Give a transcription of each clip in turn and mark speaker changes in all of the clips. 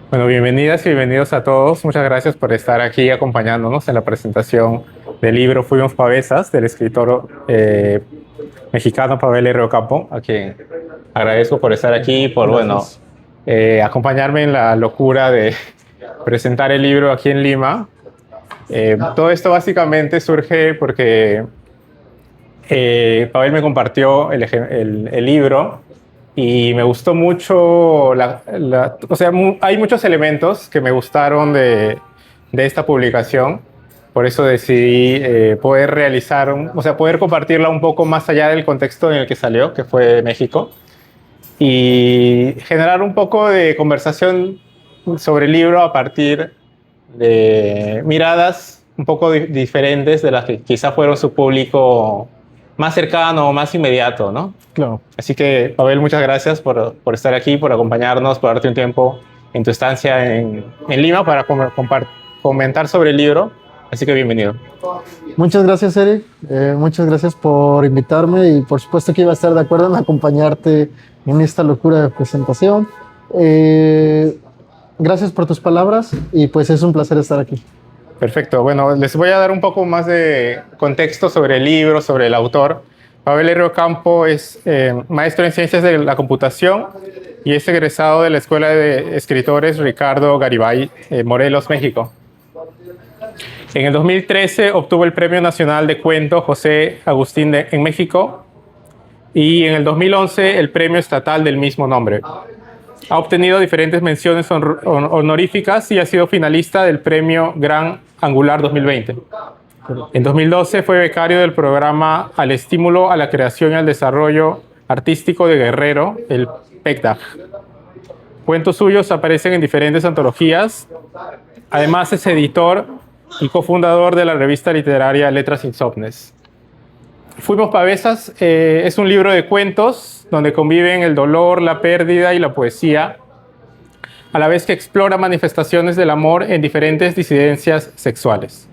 Speaker 1: Bueno, bienvenidas y bienvenidos a todos. Muchas gracias por estar aquí acompañándonos en la presentación del libro Fuimos Pavesas, del escritor mexicano Pavel R. Ocampo, a quien agradezco por estar aquí y por,
Speaker 2: Gracias.
Speaker 1: acompañarme en la locura de presentar el libro aquí en Lima. Todo esto básicamente surge porque Pavel me compartió el libro y me gustó mucho, hay muchos elementos que me gustaron de esta publicación. Por eso decidí poder poder compartirla un poco más allá del contexto en el que salió, que fue México, y generar un poco de conversación sobre el libro a partir de miradas un poco diferentes de las que quizá fueron su público más cercano o más inmediato, ¿no?
Speaker 2: Claro.
Speaker 1: Así que, Pavel, muchas gracias por estar aquí, por acompañarnos, por darte un tiempo en tu estancia en Lima para comentar sobre el libro. Así que bienvenido.
Speaker 2: Muchas gracias, Eric. Muchas gracias por invitarme y por supuesto que iba a estar de acuerdo en acompañarte en esta locura de presentación. Gracias por tus palabras y pues es un placer estar aquí.
Speaker 1: Perfecto. Bueno, les voy a dar un poco más de contexto sobre el libro, sobre el autor. Pavel R. Ocampo es maestro en Ciencias de la Computación y es egresado de la Escuela de Escritores Ricardo Garibay, Morelos, México. En el 2013 obtuvo el Premio Nacional de Cuento José Agustín en México y en el 2011 el Premio Estatal del mismo nombre. Ha obtenido diferentes menciones honoríficas y ha sido finalista del Premio Gran Angular 2020. En 2012 fue becario del programa Al Estímulo a la Creación y al Desarrollo Artístico de Guerrero, el PECDAG. Cuentos suyos aparecen en diferentes antologías. Además es editor y cofundador de la revista literaria Letras Insomnes. Fuimos Pavesas es un libro de cuentos donde conviven el dolor, la pérdida y la poesía, a la vez que explora manifestaciones del amor en diferentes disidencias sexuales.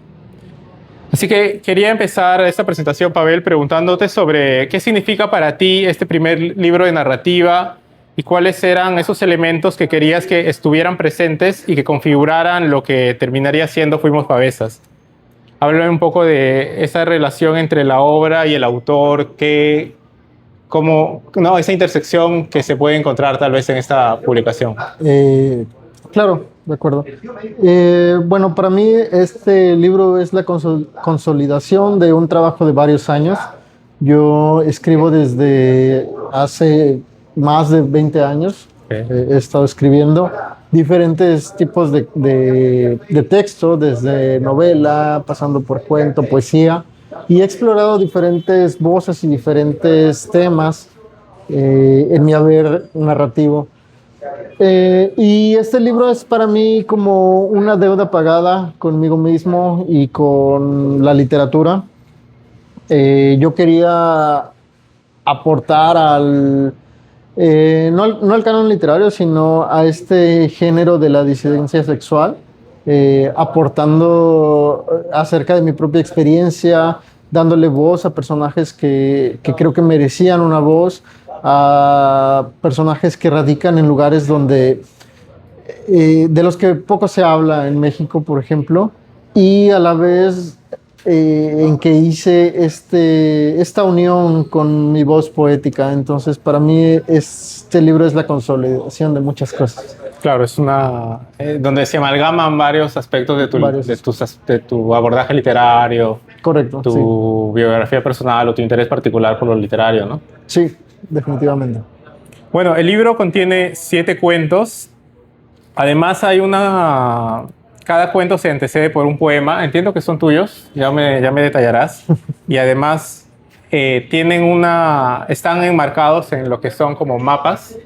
Speaker 1: Así que quería empezar esta presentación, Pavel, preguntándote sobre qué significa para ti este primer libro de narrativa y cuáles eran esos elementos que querías que estuvieran presentes y que configuraran lo que terminaría siendo Fuimos Pavesas. Háblame un poco de esa relación entre la obra y el autor, esa intersección que se puede encontrar tal vez en esta publicación.
Speaker 2: Claro, de acuerdo. Bueno, para mí este libro es la consolidación de un trabajo de varios años. Yo escribo desde hace más de 20 años. He estado escribiendo diferentes tipos de texto, desde novela, pasando por cuento, poesía, y he explorado diferentes voces y diferentes temas en mi haber narrativo. Y este libro es para mí como una deuda pagada conmigo mismo y con la literatura. Yo quería aportar no al canon literario, sino a este género de la disidencia sexual, aportando acerca de mi propia experiencia, dándole voz a personajes que creo que merecían una voz, a personajes que radican en lugares de los que poco se habla en México, por ejemplo, y a la vez en que hice esta unión con mi voz poética. Entonces, para mí este libro es la consolidación de muchas cosas.
Speaker 1: Claro, es donde se amalgaman varios aspectos de tu abordaje literario.
Speaker 2: Correcto,
Speaker 1: tu biografía personal o tu interés particular por lo literario, ¿no?
Speaker 2: Sí, definitivamente.
Speaker 1: Bueno, el libro contiene 7 cuentos. Además cada cuento se antecede por un poema. Entiendo que son tuyos, ya me detallarás. Y además están enmarcados en lo que son como mapas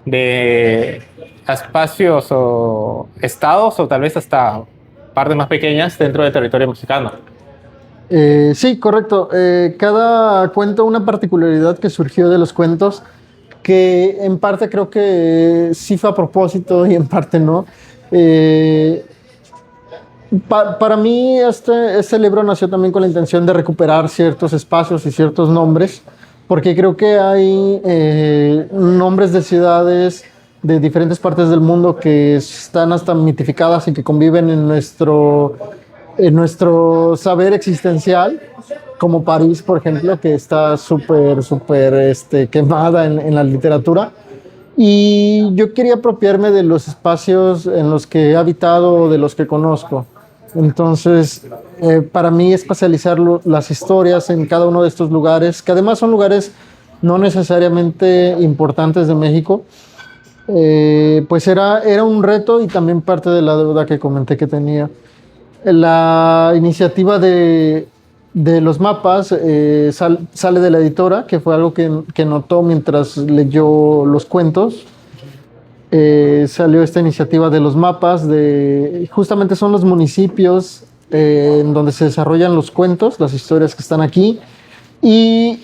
Speaker 1: de espacios o estados o tal vez hasta partes más pequeñas dentro del territorio mexicano.
Speaker 2: Sí, correcto. Cada cuento, una particularidad que surgió de los cuentos, que en parte creo que sí fue a propósito y en parte no. Para mí este libro nació también con la intención de recuperar ciertos espacios y ciertos nombres, porque creo que hay nombres de ciudades, de diferentes partes del mundo que están hasta mitificadas y que conviven en nuestro saber existencial, como París, por ejemplo, que está súper quemada en la literatura. Y yo quería apropiarme de los espacios en los que he habitado, de los que conozco. Entonces, para mí espacializar las historias en cada uno de estos lugares, que además son lugares no necesariamente importantes de México, pues era un reto y también parte de la deuda que comenté que tenía. La iniciativa de los mapas sale de la editora, que fue algo que notó mientras leyó los cuentos. Salió esta iniciativa de los mapas, justamente son los municipios en donde se desarrollan los cuentos, las historias que están aquí. Y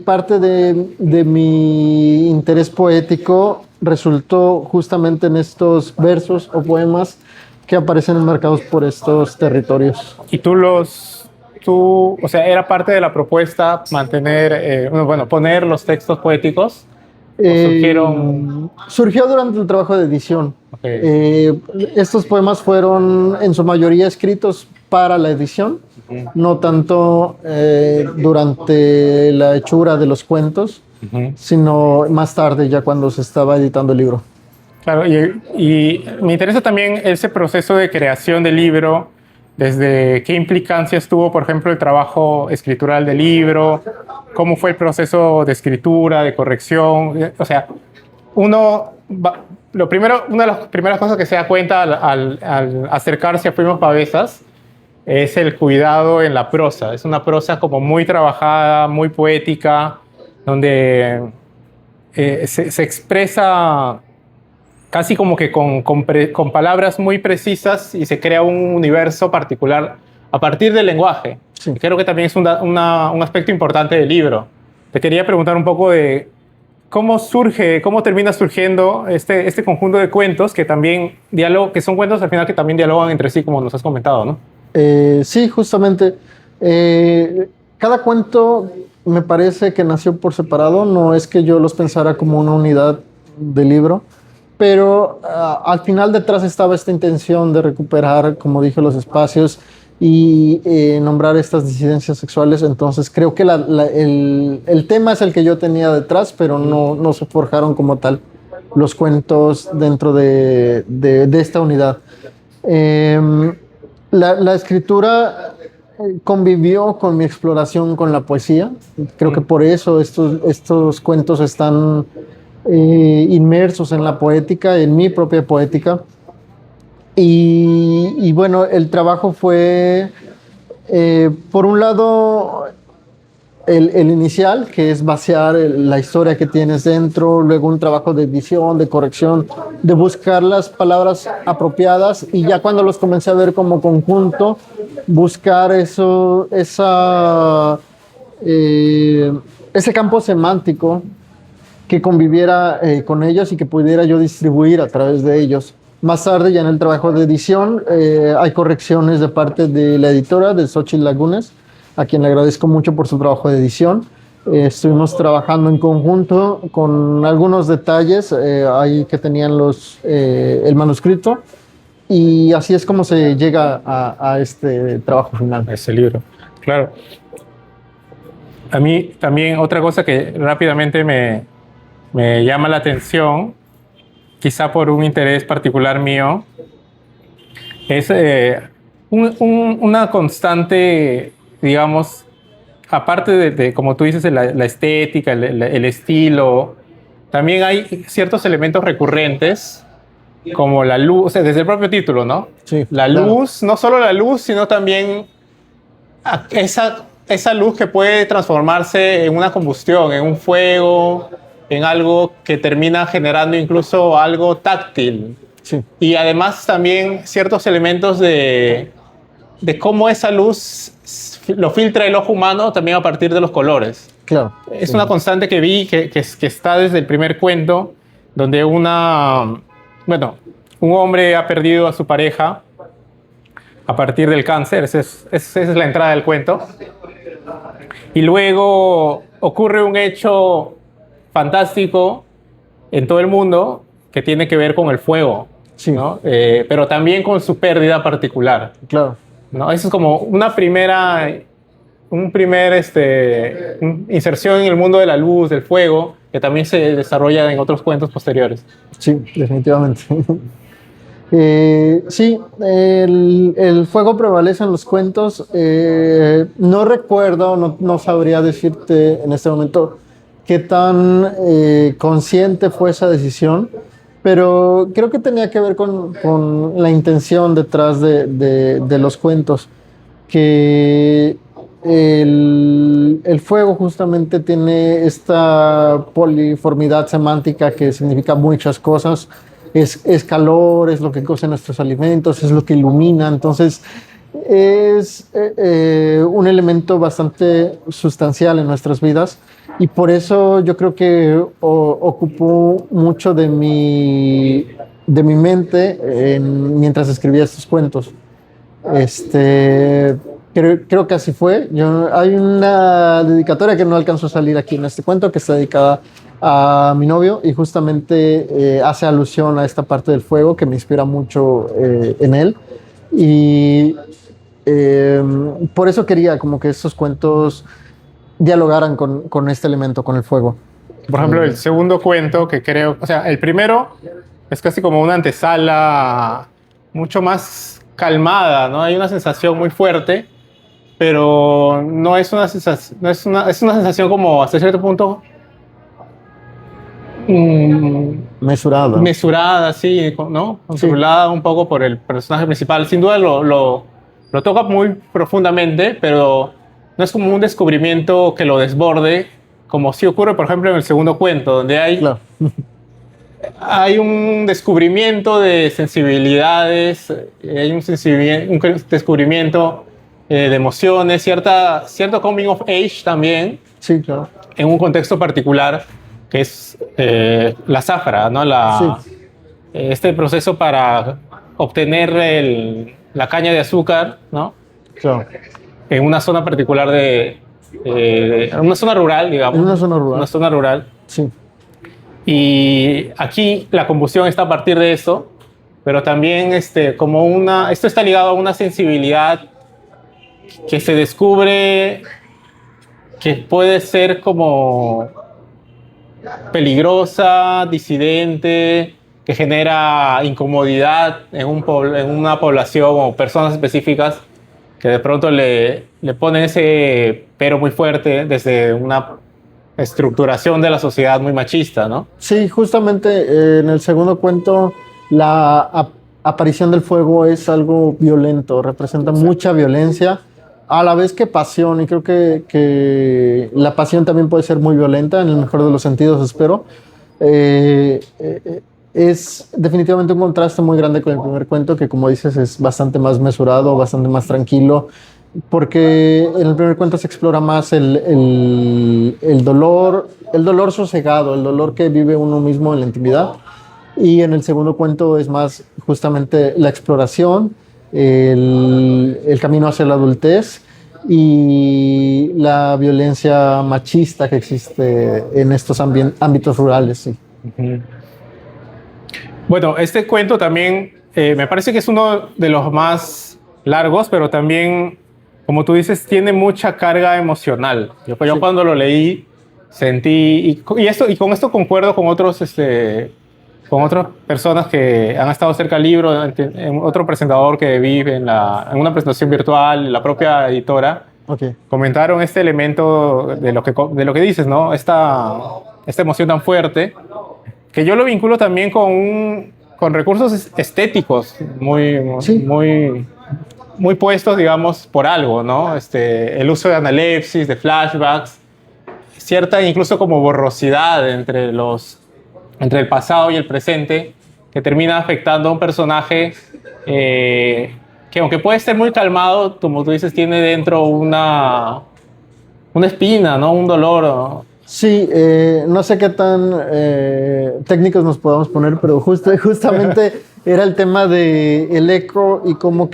Speaker 2: parte de mi interés poético resultó justamente en estos versos o poemas que aparecen enmarcados por estos territorios.
Speaker 1: Y o sea, era parte de la propuesta mantener, poner los textos poéticos.
Speaker 2: Surgió durante el trabajo de edición.
Speaker 1: Okay.
Speaker 2: Estos poemas fueron en su mayoría escritos para la edición, no tanto durante la hechura de los cuentos, sino más tarde, ya cuando se estaba editando el libro.
Speaker 1: Claro, y me interesa también ese proceso de creación del libro, desde qué implicancias tuvo, por ejemplo, el trabajo escritural del libro, cómo fue el proceso de escritura, de corrección. O sea, una de las primeras cosas que se da cuenta al acercarse a Fuimos Pavesas es el cuidado en la prosa. Es una prosa como muy trabajada, muy poética, donde se expresa casi como que con palabras muy precisas y se crea un universo particular a partir del lenguaje. Sí. Creo que también es un aspecto importante del libro. Te quería preguntar un poco de cómo termina surgiendo este conjunto de cuentos que son cuentos al final que también dialogan entre sí, como nos has comentado, ¿no?
Speaker 2: Sí, justamente. Cada cuento me parece que nació por separado, no es que yo los pensara como una unidad de libro, pero al final detrás estaba esta intención de recuperar, como dije, los espacios y nombrar estas disidencias sexuales. Entonces creo que el tema es el que yo tenía detrás, pero no se forjaron como tal los cuentos dentro de esta unidad. La escritura convivió con mi exploración con la poesía. Creo que por eso estos cuentos están inmersos en la poética, en mi propia poética. Y bueno, el trabajo fue, por un lado, el inicial, que es vaciar la historia que tienes dentro, luego un trabajo de edición, de corrección, de buscar las palabras apropiadas, y ya cuando los comencé a ver como conjunto, buscar ese campo semántico que conviviera con ellos y que pudiera yo distribuir a través de ellos. Más tarde, ya en el trabajo de edición, hay correcciones de parte de la editora, de Xochitl Lagunes, a quien le agradezco mucho por su trabajo de edición. Estuvimos trabajando en conjunto con algunos detalles ahí que tenían el manuscrito, y así es como se llega a este trabajo final.
Speaker 1: A ese libro, claro. A mí también otra cosa que rápidamente me llama la atención, quizá por un interés particular mío, es una constante, digamos, aparte de como tú dices, la estética, el estilo, también hay ciertos elementos recurrentes, como la luz, o sea, desde el propio título, ¿no?
Speaker 2: Sí,
Speaker 1: la luz, no solo la luz, sino también esa luz que puede transformarse en una combustión, en un fuego, en algo que termina generando incluso algo táctil.
Speaker 2: Sí.
Speaker 1: Y además también ciertos elementos de cómo esa luz lo filtra el ojo humano también a partir de los colores.
Speaker 2: Claro.
Speaker 1: Es una constante que vi que está desde el primer cuento, donde un hombre ha perdido a su pareja a partir del cáncer. Esa es la entrada del cuento. Y luego ocurre un hecho fantástico en todo el mundo, que tiene que ver con el fuego,
Speaker 2: Sí,
Speaker 1: ¿no? Pero también con su pérdida particular,
Speaker 2: claro.
Speaker 1: ¿no? Eso es como una primera, inserción en el mundo de la luz, del fuego, que también se desarrolla en otros cuentos posteriores.
Speaker 2: Sí, definitivamente. Sí, el fuego prevalece en los cuentos. No recuerdo, no sabría decirte en este momento qué tan consciente fue esa decisión, pero creo que tenía que ver con la intención detrás de los cuentos, que el fuego justamente tiene esta poliformidad semántica que significa muchas cosas. Es calor, es lo que cose nuestros alimentos, es lo que ilumina. Entonces, es un elemento bastante sustancial en nuestras vidas y por eso yo creo que ocupó mucho de mi mente mientras escribía estos cuentos. Creo que así fue. Hay una dedicatoria que no alcanzó a salir aquí en este cuento, que está dedicada a mi novio y justamente hace alusión a esta parte del fuego que me inspira mucho en él. Y por eso quería como que estos cuentos dialogaran con este elemento, con el fuego.
Speaker 1: Por ejemplo, el segundo cuento que creo, o sea, el primero es casi como una antesala mucho más calmada, ¿no? Hay una sensación muy fuerte, pero no es una sensación, es una sensación como hasta cierto punto mesurada, sí, ¿no? Controlada un poco por el personaje principal. Sin duda lo toca muy profundamente, pero no es como un descubrimiento que lo desborde, como sí ocurre, por ejemplo, en el segundo cuento, donde
Speaker 2: Claro.
Speaker 1: hay un descubrimiento de sensibilidades, hay un descubrimiento de emociones, cierto coming of age también,
Speaker 2: Sí, claro.
Speaker 1: en un contexto particular, que es la zafra, ¿no?
Speaker 2: Sí.
Speaker 1: Este proceso para obtener la caña de azúcar, ¿no?
Speaker 2: Claro.
Speaker 1: En una zona particular una zona rural, digamos.
Speaker 2: En una zona rural.
Speaker 1: Una zona rural.
Speaker 2: Sí.
Speaker 1: Y aquí la combustión está a partir de eso, pero también esto está ligado a una sensibilidad que se descubre que puede ser como peligrosa, disidente, que genera incomodidad en una población o personas específicas que de pronto le ponen ese pero muy fuerte desde una estructuración de la sociedad muy machista, ¿no?
Speaker 2: Sí, justamente en el segundo cuento la aparición del fuego es algo violento, representa mucha violencia, a la vez que pasión, y creo que la pasión también puede ser muy violenta, en el mejor de los sentidos, espero. Es definitivamente un contraste muy grande con el primer cuento, que como dices es bastante más mesurado, bastante más tranquilo, porque en el primer cuento se explora más el dolor sosegado, el dolor que vive uno mismo en la intimidad. Y en el segundo cuento es más justamente la exploración, el camino hacia la adultez y la violencia machista que existe en estos ámbitos rurales. Sí.
Speaker 1: Uh-huh. Bueno, este cuento también me parece que es uno de los más largos, pero también, como tú dices, tiene mucha carga emocional. Yo cuando lo leí sentí, y con esto concuerdo con con otras personas que han estado cerca del libro, otro presentador que vi en una presentación virtual, la propia editora,
Speaker 2: Okay.
Speaker 1: Comentaron este elemento de lo que dices, ¿no? Esta emoción tan fuerte, que yo lo vinculo también con recursos estéticos
Speaker 2: Sí.
Speaker 1: muy puestos, digamos, por algo, ¿no? El uso de analepsis, de flashbacks, cierta incluso como borrosidad entre el pasado y el presente, que termina afectando a un personaje que, aunque puede ser muy calmado, como tú dices, tiene dentro una espina, ¿no? Un dolor.
Speaker 2: Sí, no sé qué tan técnicos nos podamos poner, pero justamente era el tema de el eco y cómo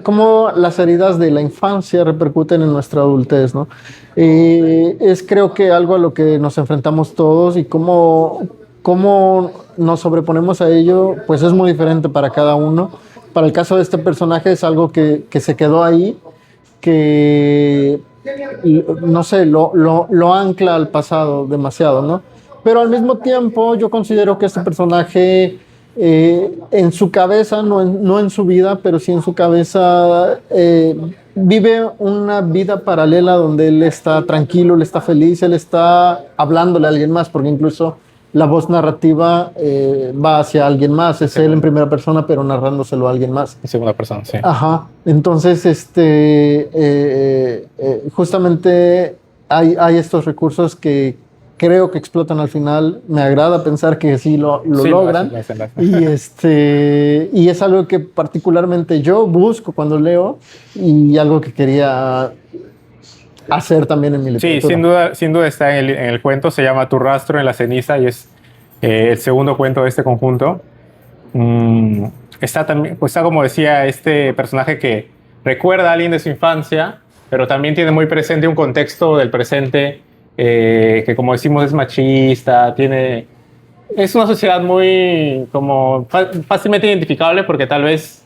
Speaker 2: cómo las heridas de la infancia repercuten en nuestra adultez, ¿no? Es creo que algo a lo que nos enfrentamos todos y cómo cómo nos sobreponemos a ello, pues es muy diferente para cada uno. Para el caso de este personaje es algo que se quedó ahí, que, no sé, lo ancla al pasado demasiado, ¿no? Pero al mismo tiempo yo considero que este personaje, en su cabeza, no en su vida, pero sí en su cabeza, vive una vida paralela donde él está tranquilo, él está feliz, él está hablándole a alguien más, porque incluso la voz narrativa va hacia alguien más, es él en primera persona, pero narrándoselo a alguien más.
Speaker 1: En segunda persona, sí.
Speaker 2: Ajá, entonces justamente hay estos recursos que creo que explotan al final. Me agrada pensar que sí lo
Speaker 1: Sí,
Speaker 2: logran.
Speaker 1: lo hacen.
Speaker 2: Y es algo que particularmente yo busco cuando leo y algo que quería hacer también en mi
Speaker 1: Sí,
Speaker 2: literatura.
Speaker 1: sin duda está en el cuento, se llama Tu rastro en la ceniza y es el segundo cuento de este conjunto. Está también, pues está como decía este personaje que recuerda a alguien de su infancia, pero también tiene muy presente un contexto del presente que, como decimos, es machista, es una sociedad muy como fácilmente identificable porque tal vez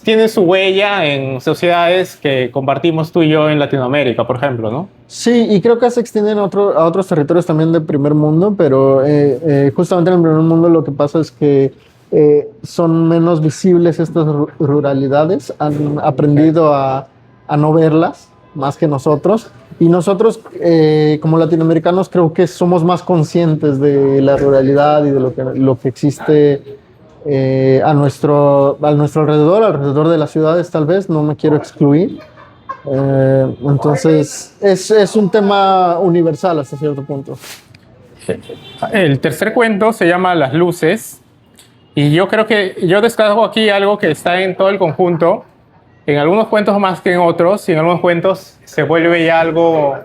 Speaker 1: tiene su huella en sociedades que compartimos tú y yo en Latinoamérica, por ejemplo, ¿no?
Speaker 2: Sí, y creo que se extienden a otros territorios también del primer mundo, pero justamente en el primer mundo lo que pasa es que son menos visibles estas ruralidades, han aprendido a no verlas más que nosotros, y nosotros como latinoamericanos creo que somos más conscientes de la ruralidad y de lo que existe a nuestro alrededor de las ciudades tal vez, no me quiero excluir. Entonces es un tema universal hasta cierto punto.
Speaker 1: El tercer cuento se llama Las luces y yo creo que yo destaco aquí algo que está en todo el conjunto, en algunos cuentos más que en otros, y en algunos cuentos se vuelve ya algo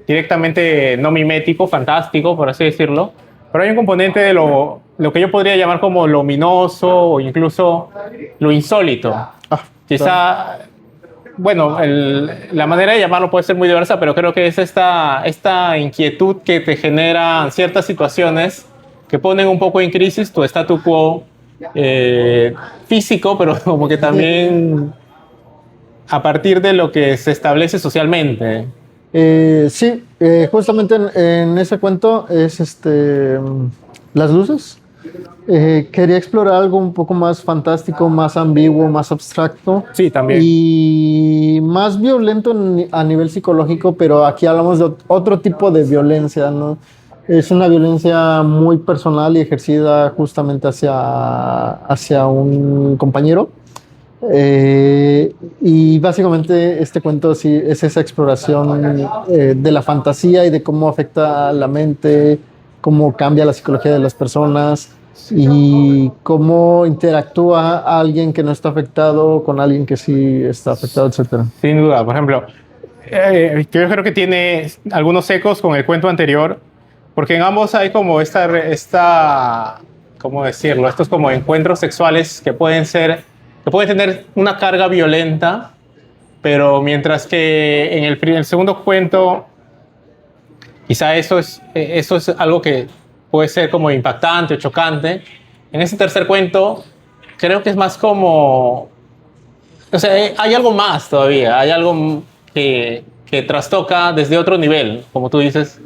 Speaker 1: directamente no mimético, fantástico, por así decirlo, pero hay un componente de lo que yo podría llamar como lo ominoso o incluso lo insólito. Quizá, bueno, la manera de llamarlo puede ser muy diversa, pero creo que es esta inquietud que te generan ciertas situaciones que ponen un poco en crisis tu statu quo físico, pero como que también a partir de lo que se establece socialmente.
Speaker 2: Sí, justamente en ese cuento es las luces. Quería explorar algo un poco más fantástico, más ambiguo, más abstracto.
Speaker 1: Sí, también.
Speaker 2: Y más violento a nivel psicológico, pero aquí hablamos de otro tipo de violencia, ¿no? Es una violencia muy personal y ejercida justamente hacia un compañero. Y básicamente este cuento sí es esa exploración de la fantasía y de cómo afecta a la mente, cómo cambia la psicología de las personas y cómo interactúa alguien que no está afectado con alguien que sí está afectado, etcétera.
Speaker 1: Sin duda, por ejemplo, yo creo que tiene algunos ecos con el cuento anterior, porque en ambos hay como ¿cómo decirlo? Estos como encuentros sexuales que pueden tener una carga violenta, pero mientras que en el segundo cuento, quizá eso es algo que puede ser como impactante o chocante. En ese tercer cuento, creo que es más como, o sea, hay algo más todavía, hay algo que trastoca desde otro nivel, como tú dices.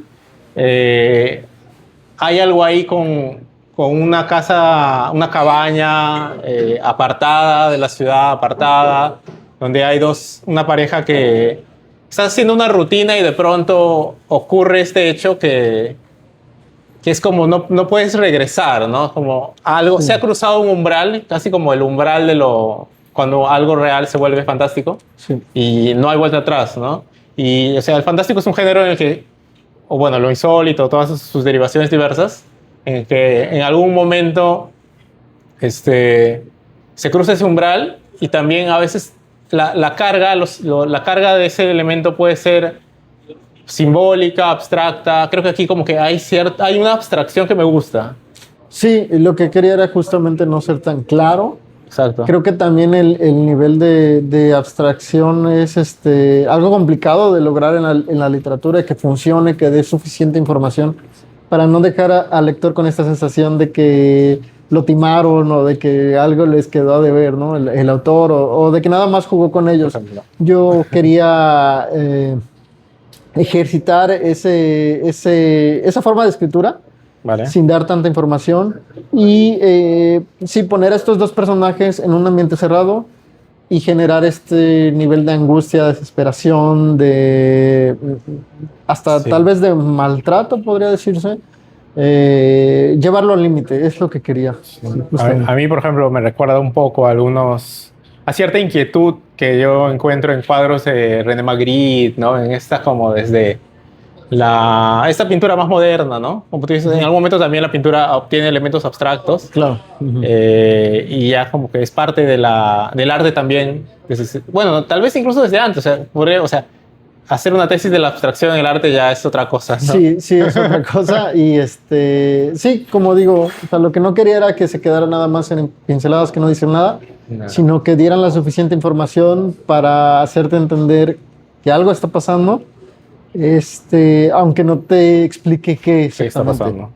Speaker 1: Hay algo ahí con una casa, una cabaña apartada de la ciudad, apartada, donde hay una pareja que está haciendo una rutina y de pronto ocurre este hecho que es como no puedes regresar, ¿no? Como algo, se ha cruzado un umbral, casi como el umbral cuando algo real se vuelve fantástico,
Speaker 2: Sí.
Speaker 1: y no hay vuelta atrás, ¿no? Y, o sea, el fantástico es un género en el que, o bueno, lo insólito, todas sus derivaciones diversas, en el que en algún momento se cruza ese umbral y también a veces la carga de ese elemento puede ser simbólica, abstracta. Creo que aquí como que hay una abstracción que me gusta.
Speaker 2: Sí, lo que quería era justamente no ser tan claro.
Speaker 1: Exacto.
Speaker 2: Creo que también el nivel de abstracción es algo complicado de lograr en la literatura, que funcione, que dé suficiente información. para no dejar al lector con esta sensación de que lo timaron o de que algo les quedó a deber, ¿no? El autor o de que nada más jugó con ellos. Yo quería ejercitar esa forma de escritura,
Speaker 1: Vale.
Speaker 2: sin dar tanta información y sí poner a estos dos personajes en un ambiente cerrado y generar este nivel de angustia, desesperación, de hasta
Speaker 1: Sí.
Speaker 2: tal vez de maltrato, podría decirse. Llevarlo al límite, es lo que quería.
Speaker 1: A mí, por ejemplo, me recuerda un poco a cierta inquietud que yo encuentro en cuadros de René Magritte, ¿no? En esta como desde esta pintura más moderna, ¿no? Como tú dices, en algún momento también la pintura obtiene elementos abstractos.
Speaker 2: Claro.
Speaker 1: Y ya como que es parte del arte también. Bueno, tal vez incluso desde antes. O sea, hacer una tesis de la abstracción en el arte ya es otra cosa, ¿no?
Speaker 2: Sí, sí, es otra cosa. Y sí, como digo, o sea, lo que no quería era que se quedara nada más en pinceladas que no dicen nada, sino que dieran la suficiente información para hacerte entender que algo está pasando, aunque no te explique qué
Speaker 1: está
Speaker 2: exactamente.
Speaker 1: pasando.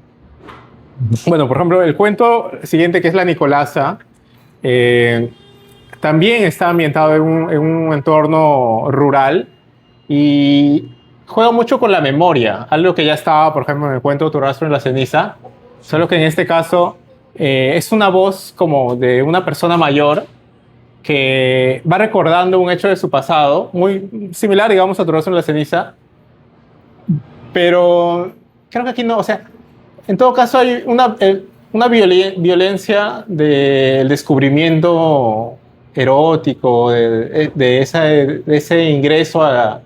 Speaker 1: Bueno, por ejemplo, el cuento siguiente, que es La Nicolasa, también está ambientado en un entorno rural y juega mucho con la memoria, algo que ya estaba, por ejemplo, en el cuento Tu rastro en la ceniza, solo que en este caso es una voz como de una persona mayor que va recordando un hecho de su pasado, muy similar, digamos, a Tu rastro en la ceniza, pero creo que aquí no, o sea, en todo caso hay una violencia del descubrimiento erótico, de ese ingreso a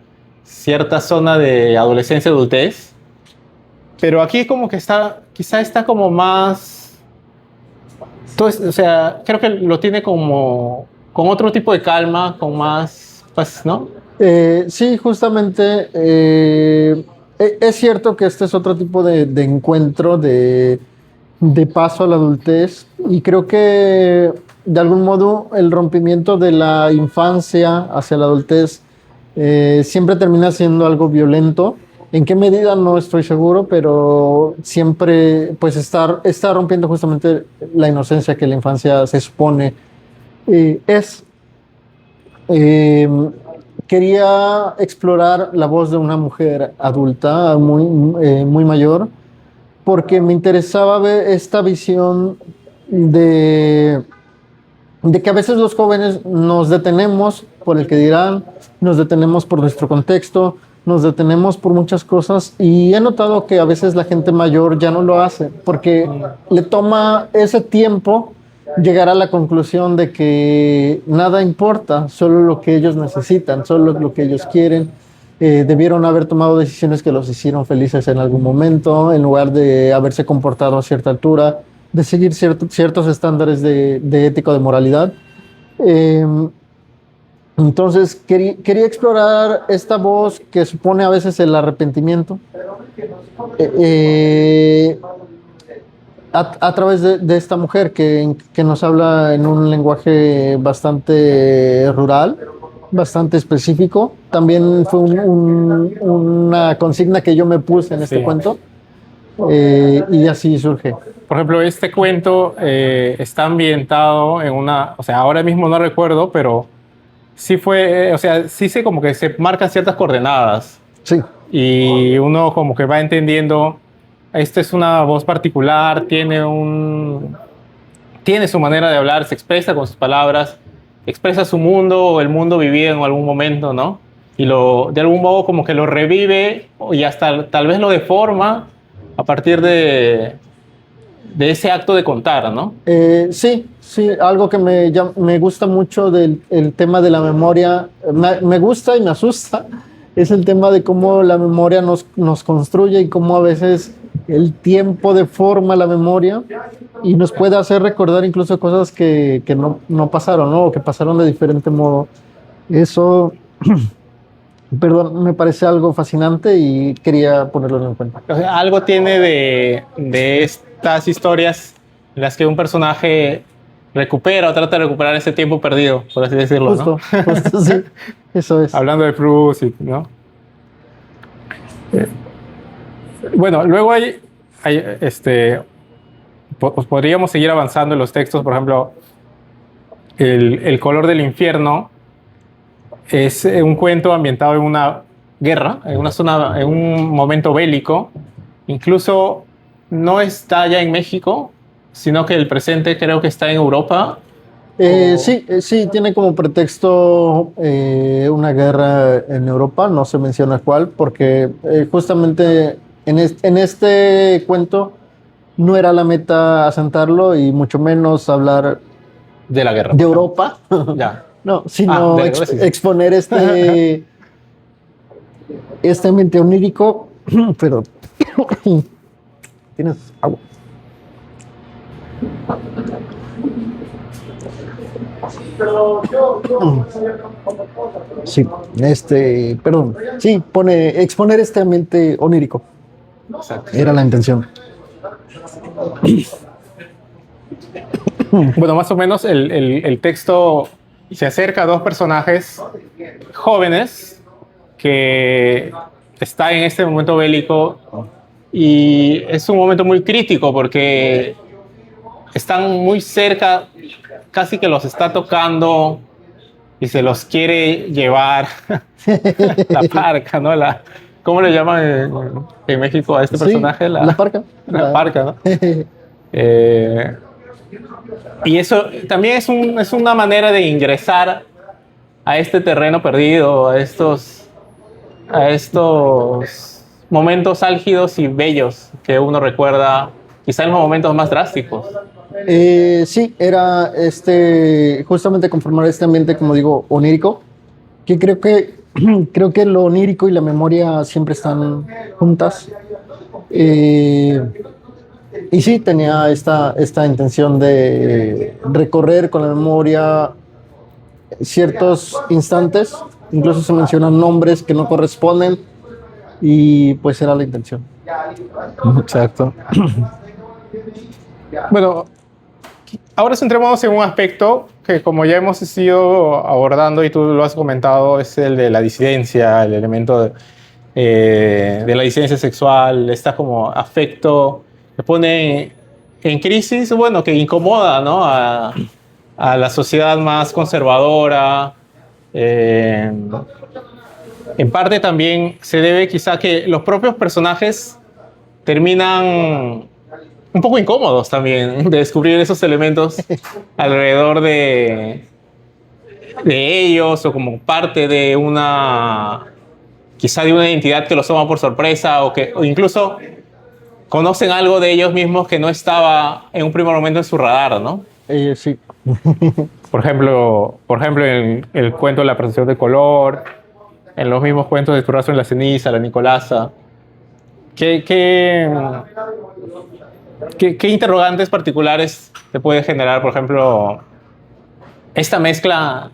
Speaker 1: cierta zona de adolescencia, adultez. Pero aquí como que quizá está como más... Entonces, o sea, creo que lo tiene como con otro tipo de calma, con más, pues, ¿no?
Speaker 2: Sí, justamente es cierto que este es otro tipo de encuentro, de paso a la adultez, y creo que de algún modo el rompimiento de la infancia hacia la adultez siempre termina siendo algo violento. ¿En qué medida? No estoy seguro, pero siempre pues está rompiendo justamente la inocencia que la infancia se supone es. Eh, Quería explorar la voz de una mujer adulta, muy mayor, porque me interesaba ver esta visión de que a veces los jóvenes nos detenemos por el que dirán, nos detenemos por nuestro contexto, nos detenemos por muchas cosas, y he notado que a veces la gente mayor ya no lo hace, porque le toma ese tiempo llegar a la conclusión de que nada importa, solo lo que ellos necesitan, solo lo que ellos quieren. Debieron haber tomado decisiones que los hicieron felices en algún momento, en lugar de haberse comportado a cierta altura, de seguir ciertos estándares de ética o de moralidad. Entonces quería explorar esta voz que supone a veces el arrepentimiento a través de esta mujer que nos habla en un lenguaje bastante rural, bastante específico. También fue una consigna que yo me puse en este cuento, y así surge.
Speaker 1: Por ejemplo, este cuento está ambientado en o sea, ahora mismo no recuerdo, pero sí fue, o sea, sí se como que se marcan ciertas coordenadas.
Speaker 2: Sí.
Speaker 1: Y uno como que va entendiendo, esta es una voz particular, tiene su manera de hablar, se expresa con sus palabras, expresa su mundo o el mundo vivido en algún momento, ¿no? Y de algún modo como que lo revive y hasta tal vez lo deforma a partir de ese acto de contar, ¿no?
Speaker 2: Sí, algo que me gusta mucho del el tema de la memoria, me gusta y me asusta, es el tema de cómo la memoria nos construye y cómo a veces el tiempo deforma la memoria y nos puede hacer recordar incluso cosas que no pasaron, ¿no? O que pasaron de diferente modo. Eso, perdón, me parece algo fascinante y quería ponerlo en cuenta.
Speaker 1: O sea, algo tiene de estas historias en las que un personaje recupera o trata de recuperar ese tiempo perdido, por así decirlo,
Speaker 2: Justo,
Speaker 1: ¿no?
Speaker 2: justo, sí, eso es.
Speaker 1: Hablando de Proust, ¿no? Bueno, luego hay podríamos seguir avanzando en los textos. Por ejemplo, el color del infierno es un cuento ambientado en una guerra, en una zona, en un momento bélico. Incluso no está ya en México, sino que el presente creo que está en Europa.
Speaker 2: Sí, tiene como pretexto una guerra en Europa, no se menciona cuál, porque justamente en este cuento no era la meta asentarlo y mucho menos hablar
Speaker 1: De la guerra.
Speaker 2: de Europa,
Speaker 1: Ya.
Speaker 2: no, sino
Speaker 1: de la guerra, sí, sí.
Speaker 2: exponer este ambiente onírico, pero tienes agua. Sí, perdón, sí, exponer este ambiente onírico.
Speaker 1: Exacto.
Speaker 2: Era la intención.
Speaker 1: Bueno, más o menos el texto se acerca a dos personajes jóvenes que están en este momento bélico, y es un momento muy crítico porque están muy cerca, casi que los está tocando y se los quiere llevar la parca, ¿no? ¿Cómo le llaman en México a este personaje?
Speaker 2: Sí, la parca.
Speaker 1: La parca, ¿no? Y eso también es una manera de ingresar a este terreno perdido, a estos momentos álgidos y bellos que uno recuerda, quizá en los momentos más drásticos.
Speaker 2: Sí, era justamente conformar este ambiente, como digo, onírico, que creo que lo onírico y la memoria siempre están juntas. Y sí, tenía esta intención de recorrer con la memoria ciertos instantes, incluso se mencionan nombres que no corresponden, y pues era la intención.
Speaker 1: Exacto. Bueno, ahora centrémonos en un aspecto que, como ya hemos ido abordando y tú lo has comentado, es el de la disidencia, el elemento de la disidencia sexual, está como afecto que pone en crisis, bueno, que incomoda, ¿no? a la sociedad más conservadora. En parte también se debe quizá que los propios personajes terminan un poco incómodos también de descubrir esos elementos alrededor de ellos, o como parte de quizá de una identidad que los toma por sorpresa, o incluso conocen algo de ellos mismos que no estaba en un primer momento en su radar, ¿no?
Speaker 2: Sí.
Speaker 1: Por ejemplo, en el cuento de la percepción de color, en los mismos cuentos de Tu rastro en la ceniza, La Nicolasa. ¿Qué interrogantes particulares te puede generar, por ejemplo, esta mezcla,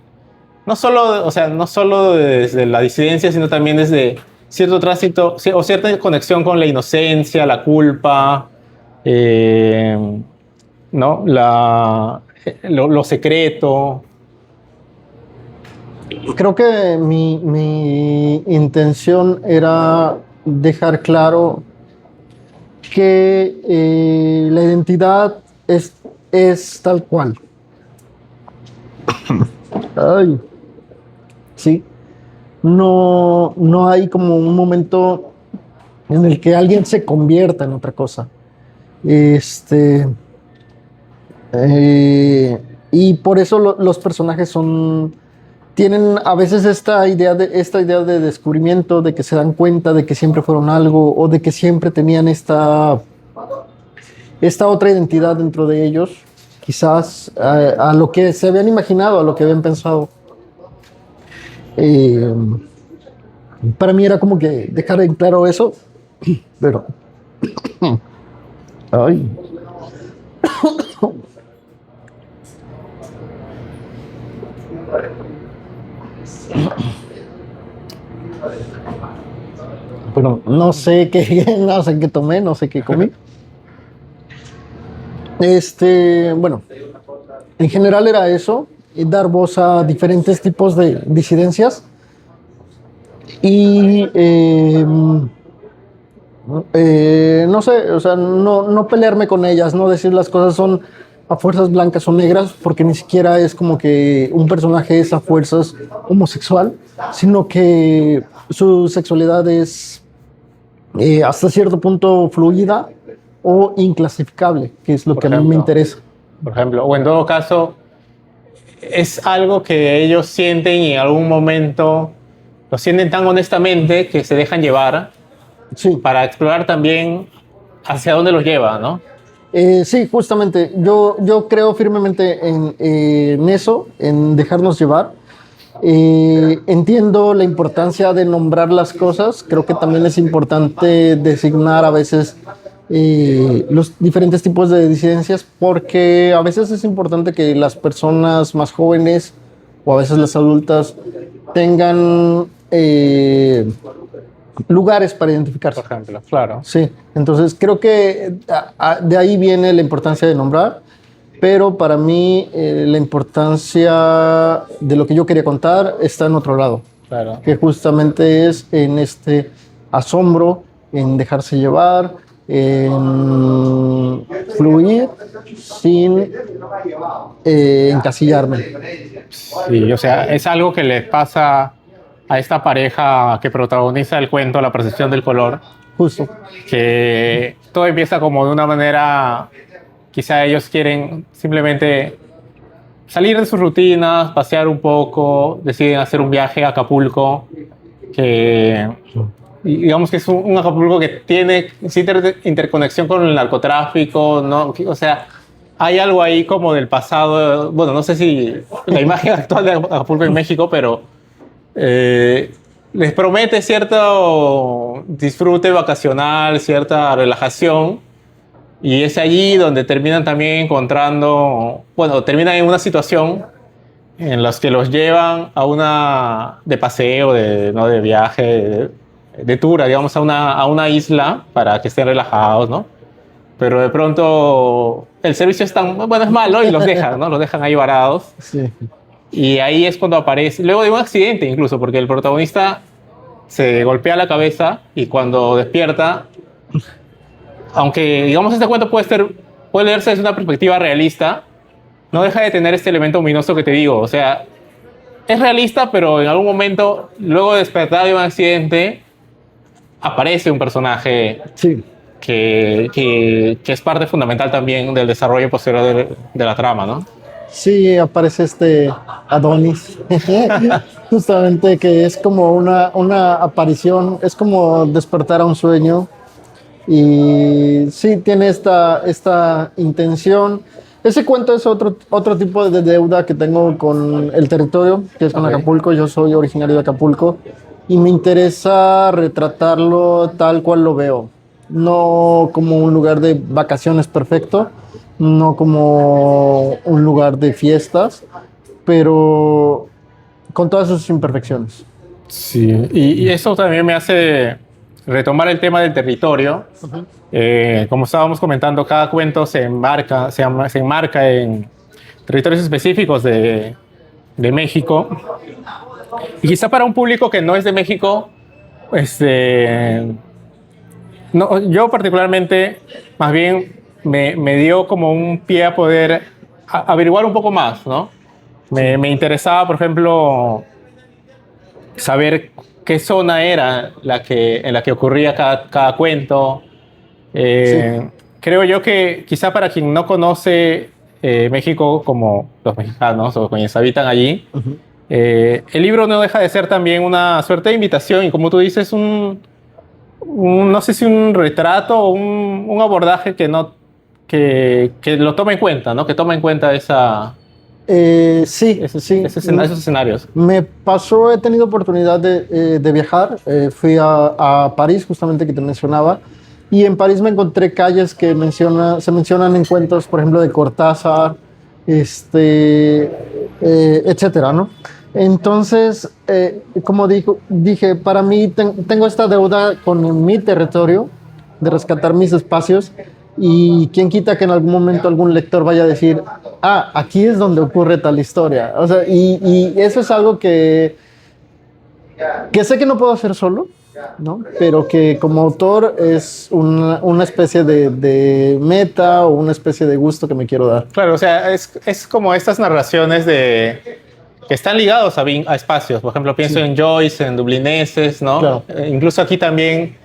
Speaker 1: no solo desde la disidencia, sino también desde cierto tránsito o cierta conexión con la inocencia, la culpa, ¿no? Lo secreto?
Speaker 2: Creo que mi intención era dejar claro que la identidad es tal cual. Ay, sí. No hay como un momento en el que alguien se convierta en otra cosa. Y por eso los personajes tienen a veces esta idea de descubrimiento, de que se dan cuenta de que siempre fueron algo, o de que siempre tenían esta otra identidad dentro de ellos, quizás a lo que se habían imaginado, a lo que habían pensado. Para mí era como que dejar en claro eso, pero... Ay. Bueno, no sé qué tomé, no sé qué comí. Bueno, en general era eso, dar voz a diferentes tipos de disidencias. Y No sé, o sea, no pelearme con ellas, no decir las cosas son a fuerzas blancas o negras, porque ni siquiera es como que un personaje es a fuerzas homosexual, sino que su sexualidad es hasta cierto punto fluida o inclasificable, que es lo
Speaker 1: Por
Speaker 2: que a mí me
Speaker 1: ejemplo,
Speaker 2: interesa.
Speaker 1: por ejemplo, o en todo caso, es algo que ellos sienten y en algún momento lo sienten tan honestamente que se dejan llevar
Speaker 2: Sí.
Speaker 1: para explorar también hacia dónde los lleva, ¿no?
Speaker 2: Sí, justamente, yo creo firmemente en eso, en dejarnos llevar. Entiendo la importancia de nombrar las cosas, creo que también es importante designar a veces los diferentes tipos de disidencias, porque a veces es importante que las personas más jóvenes o a veces las adultas tengan lugares para identificarse.
Speaker 1: Por ejemplo, claro.
Speaker 2: Sí, entonces creo que de ahí viene la importancia de nombrar, pero para mí la importancia de lo que yo quería contar está en otro lado,
Speaker 1: Claro.
Speaker 2: que justamente es en este asombro, en dejarse llevar, en fluir sin encasillarme.
Speaker 1: Sí, o sea, es algo que le pasa a esta pareja que protagoniza el cuento La percepción del color,
Speaker 2: Justo,
Speaker 1: que todo empieza como de una manera, quizá ellos quieren simplemente salir de sus rutinas, pasear un poco, deciden hacer un viaje a Acapulco, que y digamos que es un Acapulco que tiene interconexión con el narcotráfico, ¿no? O sea, hay algo ahí como del pasado, bueno, no sé si la imagen actual de Acapulco en México, pero les promete cierto disfrute vacacional, cierta relajación, y es allí donde terminan también encontrando, bueno, terminan en una situación en las que los llevan a una de paseo, ¿no? De viaje, de tour, digamos, a una isla para que estén relajados, ¿no? Pero de pronto el servicio es tan, bueno, es malo y los dejan, ¿no? Los dejan ahí varados.
Speaker 2: sí,
Speaker 1: Y ahí es cuando aparece, luego de un accidente incluso, porque el protagonista se golpea la cabeza y cuando despierta, aunque digamos este cuento puede leerse desde una perspectiva realista, no deja de tener este elemento ominoso que te digo. O sea, es realista, pero en algún momento, luego de despertar de un accidente, aparece un personaje
Speaker 2: sí.
Speaker 1: que es parte fundamental también del desarrollo posterior de la trama, ¿no?
Speaker 2: Sí, aparece este Adonis, justamente que es como una aparición, es como despertar a un sueño y sí, tiene esta intención. Ese cuento es otro tipo de deuda que tengo con el territorio, que es con
Speaker 1: Ok.
Speaker 2: Acapulco. Yo soy originario de Acapulco y me interesa retratarlo tal cual lo veo, no como un lugar de vacaciones perfecto, no como un lugar de fiestas, pero con todas sus imperfecciones.
Speaker 1: Sí, y eso también me hace retomar el tema del territorio. Como estábamos comentando, cada cuento se enmarca en territorios específicos de México. Y quizá para un público que no es de México, este, no, yo particularmente, más bien, me dio como un pie a poder averiguar un poco más, ¿no? Me interesaba, por ejemplo, saber qué zona era en la que ocurría cada cuento.
Speaker 2: Sí,
Speaker 1: Creo yo que quizá para quien no conoce México como los mexicanos o quienes habitan allí, el libro no deja de ser también una suerte de invitación y como tú dices, no sé si un retrato o un abordaje que lo toma en cuenta, ¿no? Que toma en cuenta
Speaker 2: sí, sí.
Speaker 1: esos escenarios.
Speaker 2: Me pasó, he tenido oportunidad de viajar, fui a París, justamente que te mencionaba, y en París me encontré calles que se mencionan en cuentos, por ejemplo, de Cortázar, etcétera, ¿no? Entonces, como dije, para mí tengo esta deuda con mi territorio, de rescatar mis espacios, y quién quita que en algún momento algún lector vaya a decir, ah, aquí es donde ocurre tal historia. O sea, y eso es algo que sé que no puedo hacer solo, ¿no? Pero que como autor es una especie de meta o una especie de gusto que me quiero dar.
Speaker 1: Claro, o sea, es como estas narraciones que están ligados a espacios. Por ejemplo, pienso
Speaker 2: Sí.
Speaker 1: en Joyce, en Dublineses, ¿no?
Speaker 2: Claro.
Speaker 1: Incluso aquí también,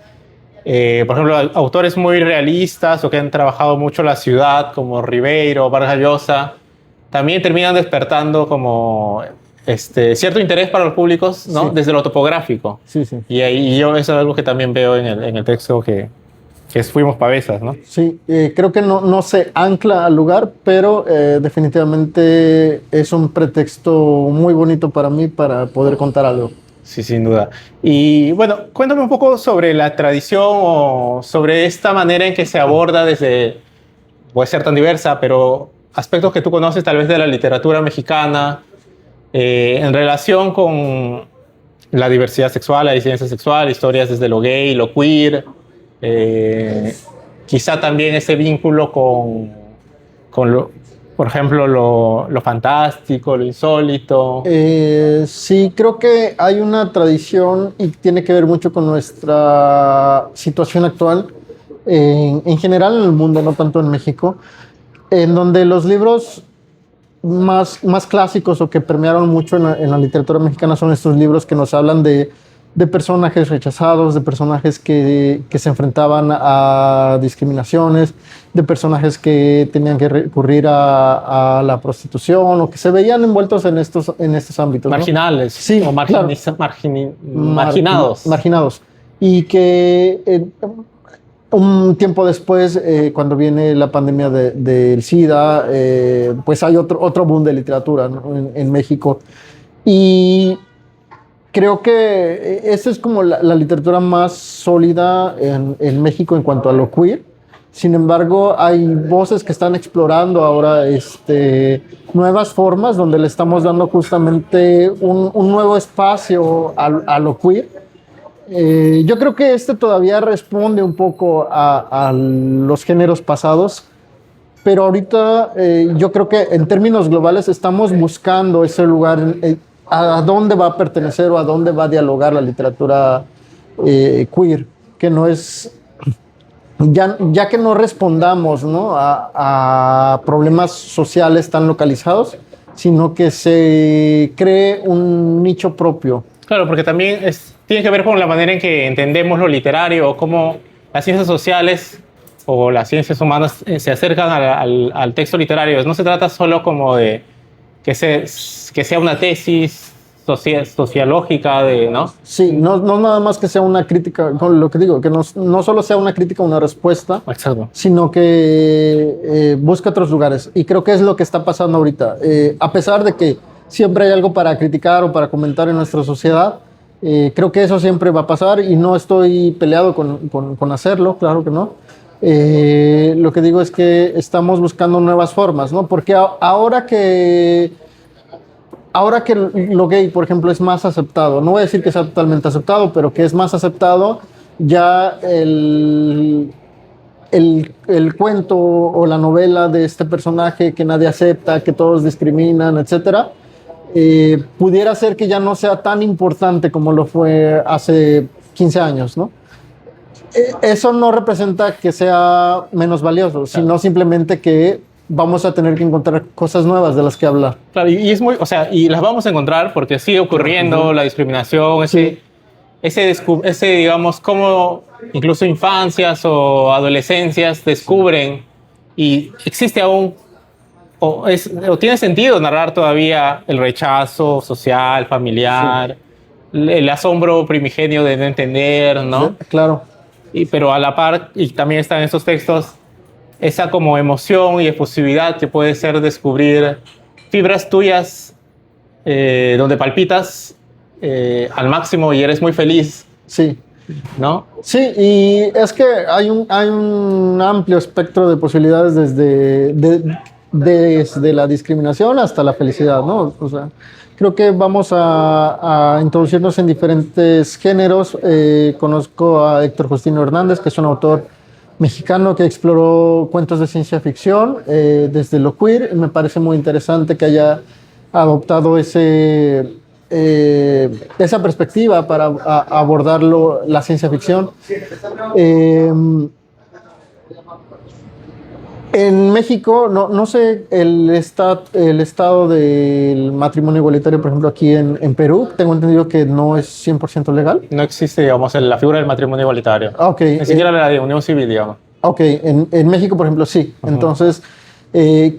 Speaker 1: por ejemplo, autores muy realistas o que han trabajado mucho la ciudad, como Ribeiro, Vargas Llosa, también terminan despertando como cierto interés para los públicos, ¿no?
Speaker 2: Sí.
Speaker 1: Desde lo topográfico.
Speaker 2: Sí, sí.
Speaker 1: Y ahí yo eso es algo que también veo en el texto que fuimos pavesas, ¿no?
Speaker 2: Sí, creo que no se ancla al lugar, pero definitivamente es un pretexto muy bonito para mí para poder contar algo.
Speaker 1: Sí, sin duda. Y bueno, cuéntame un poco sobre la tradición o sobre esta manera en que se aborda desde, puede ser tan diversa, pero aspectos que tú conoces tal vez de la literatura mexicana en relación con la diversidad sexual, la disidencia sexual, historias desde lo gay, lo queer, eh, quizá también ese vínculo con por ejemplo, lo fantástico, lo insólito.
Speaker 2: Sí, creo que hay una tradición y tiene que ver mucho con nuestra situación actual, en general en el mundo, no tanto en México, en donde los libros más clásicos o que permearon mucho en la literatura mexicana son estos libros que nos hablan de personajes rechazados, de personajes que se enfrentaban a discriminaciones, de personajes que tenían que recurrir a la prostitución o que se veían envueltos en estos ámbitos, ¿no?
Speaker 1: Marginales,
Speaker 2: Sí,
Speaker 1: o
Speaker 2: claro.
Speaker 1: marginados.
Speaker 2: Marginados. Y que un tiempo después, cuando viene la pandemia del SIDA, pues hay otro boom de literatura, ¿no? En México. Y creo que esa es como la literatura más sólida en México en cuanto a lo queer. Sin embargo, hay voces que están explorando ahora nuevas formas donde le estamos dando justamente un nuevo espacio a lo queer. Yo creo que todavía responde un poco a los géneros pasados, pero ahorita yo creo que en términos globales estamos buscando ese lugar, a dónde va a pertenecer o a dónde va a dialogar la literatura queer, que no es, ya que no respondamos, ¿no? a problemas sociales tan localizados, sino que se cree un nicho propio.
Speaker 1: Claro, porque también tiene que ver con la manera en que entendemos lo literario, o cómo las ciencias sociales o las ciencias humanas se acercan al texto literario. No se trata solo como de que sea una tesis sociológica, ¿no?
Speaker 2: Sí, no nada más que sea una crítica, con lo que digo, que no solo sea una crítica o una respuesta,
Speaker 1: Exacto.
Speaker 2: sino que busque otros lugares. Y creo que es lo que está pasando ahorita. A pesar de que siempre hay algo para criticar o para comentar en nuestra sociedad, creo que eso siempre va a pasar y no estoy peleado con hacerlo, claro que no. Lo que digo es que estamos buscando nuevas formas, ¿no? Porque ahora que lo gay, por ejemplo, es más aceptado, no voy a decir que sea totalmente aceptado, pero que es más aceptado, ya el cuento o la novela de este personaje que nadie acepta, que todos discriminan, etcétera, pudiera ser que ya no sea tan importante como lo fue hace 15 años, ¿no? Eso no representa que sea menos valioso, sino simplemente que vamos a tener que encontrar cosas nuevas de las que hablar.
Speaker 1: Claro, y es muy, o sea, y las vamos a encontrar porque sigue ocurriendo la discriminación, ese, digamos, cómo incluso infancias o adolescencias descubren y existe aún, o tiene sentido narrar todavía el rechazo social, familiar, el asombro primigenio de no entender, ¿no?
Speaker 2: Sí, claro.
Speaker 1: Pero a la par, y también están en estos textos, esa como emoción y efusividad que puede ser descubrir fibras tuyas donde palpitas al máximo y eres muy feliz,
Speaker 2: Sí.
Speaker 1: ¿no?
Speaker 2: Sí, y es que hay un amplio espectro de posibilidades desde la discriminación hasta la felicidad, ¿no? O sea, creo que vamos a introducirnos en diferentes géneros. Conozco a Héctor Justino Hernández, que es un autor mexicano que exploró cuentos de ciencia ficción desde lo queer. Me parece muy interesante que haya adoptado esa perspectiva para abordarlo, la ciencia ficción. Eh, en México, no sé el estado del matrimonio igualitario, por ejemplo, aquí en Perú, tengo entendido que no es 100% legal.
Speaker 1: No existe, digamos, la figura del matrimonio igualitario.
Speaker 2: Ok.
Speaker 1: Ni siquiera la de unión civil, digamos.
Speaker 2: Ok, en México, por ejemplo, sí.
Speaker 1: Ajá.
Speaker 2: Entonces,